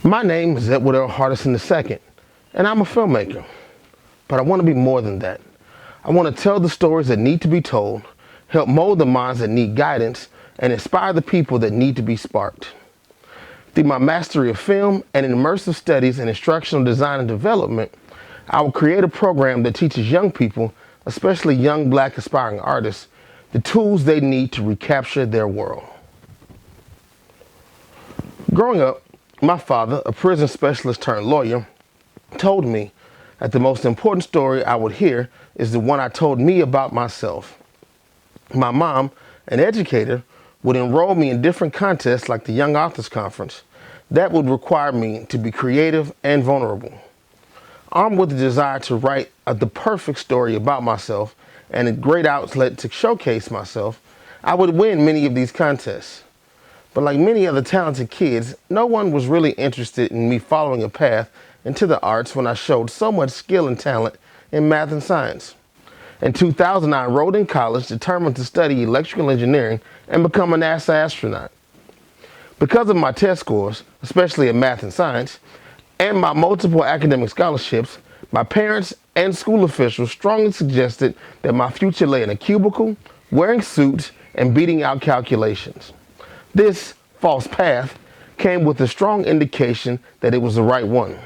My name is Edward Hardison II, and I'm a filmmaker. But I want to be more than that. I want to tell the stories that need to be told, help mold the minds that need guidance, and inspire the people that need to be sparked. Through my mastery of film and immersive studies in instructional design and development, I will create a program that teaches young people, especially young Black aspiring artists, the tools they need to recapture their world. Growing up, my father, a prison specialist turned lawyer, told me that the most important story I would hear is the one I told me about myself. My mom, an educator, would enroll me in different contests like the Young Authors Conference that would require me to be creative and vulnerable. Armed with the desire to write the perfect story about myself and a great outlet to showcase myself, I would win many of these contests. But like many other talented kids, no one was really interested in me following a path into the arts when I showed so much skill and talent in math and science. In 2000, I enrolled in college, determined to study electrical engineering and become a NASA astronaut. Because of my test scores, especially in math and science, and my multiple academic scholarships, my parents and school officials strongly suggested that my future lay in a cubicle, wearing suits, and beating out calculations. This false path came with a strong indication that it was the right one.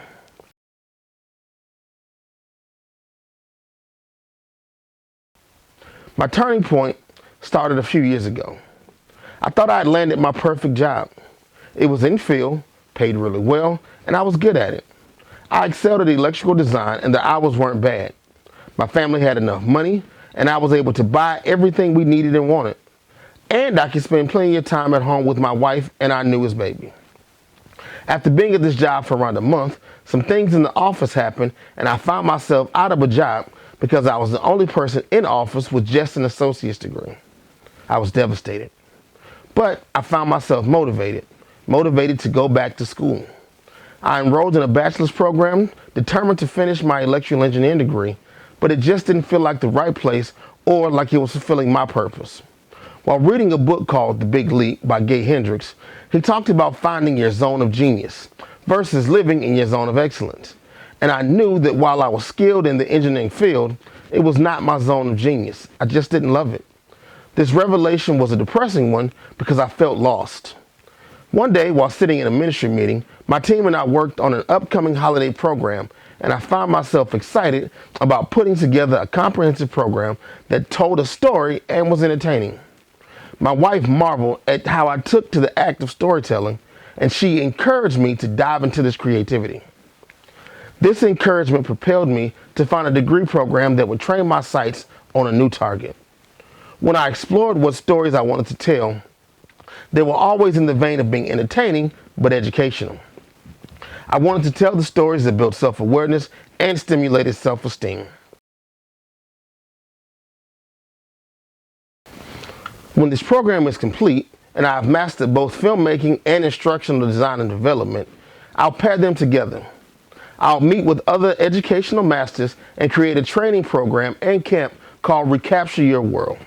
My turning point started a few years ago. I thought I had landed my perfect job. It was in field, paid really well, and I was good at it. I excelled at electrical design and the hours weren't bad. My family had enough money and I was able to buy everything we needed and wanted. And I could spend plenty of time at home with my wife and our newest baby. After being at this job for around a month, some things in the office happened and I found myself out of a job because I was the only person in office with just an associate's degree. I was devastated. But I found myself motivated to go back to school. I enrolled in a bachelor's program, determined to finish my electrical engineering degree, but it just didn't feel like the right place or like it was fulfilling my purpose. While reading a book called The Big Leap by Gay Hendricks, he talked about finding your zone of genius versus living in your zone of excellence. And I knew that while I was skilled in the engineering field, it was not my zone of genius. I just didn't love it. This revelation was a depressing one because I felt lost. One day, while sitting in a ministry meeting, my team and I worked on an upcoming holiday program, and I found myself excited about putting together a comprehensive program that told a story and was entertaining. My wife marveled at how I took to the act of storytelling, and she encouraged me to dive into this creativity. This encouragement propelled me to find a degree program that would train my sights on a new target. When I explored what stories I wanted to tell, they were always in the vein of being entertaining but educational. I wanted to tell the stories that built self-awareness and stimulated self-esteem. When this program is complete, and I have mastered both filmmaking and instructional design and development, I'll pair them together. I'll meet with other educational masters and create a training program and camp called Recapture Your World.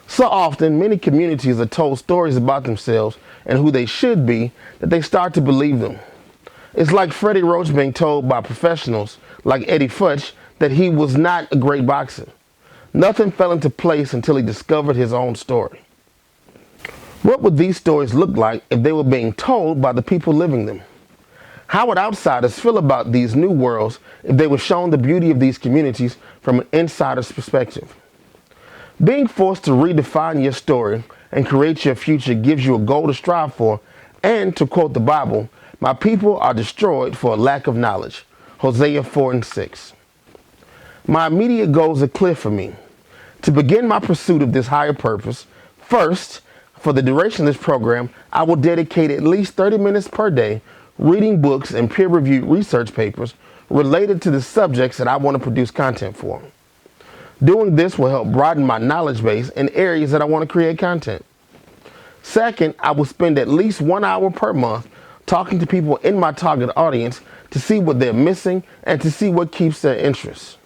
So often, many communities are told stories about themselves and who they should be that they start to believe them. It's like Freddie Roach being told by professionals like Eddie Futch that he was not a great boxer. Nothing fell into place until he discovered his own story. What would these stories look like if they were being told by the people living them? How would outsiders feel about these new worlds if they were shown the beauty of these communities from an insider's perspective? Being forced to redefine your story and create your future gives you a goal to strive for, and to quote the Bible, "My people are destroyed for a lack of knowledge." Hosea 4:6. My immediate goals are clear for me. To begin my pursuit of this higher purpose, first, for the duration of this program, I will dedicate at least 30 minutes per day reading books and peer-reviewed research papers related to the subjects that I want to produce content for. Doing this will help broaden my knowledge base in areas that I want to create content. Second, I will spend at least 1 hour per month talking to people in my target audience to see what they're missing and to see what keeps their interest.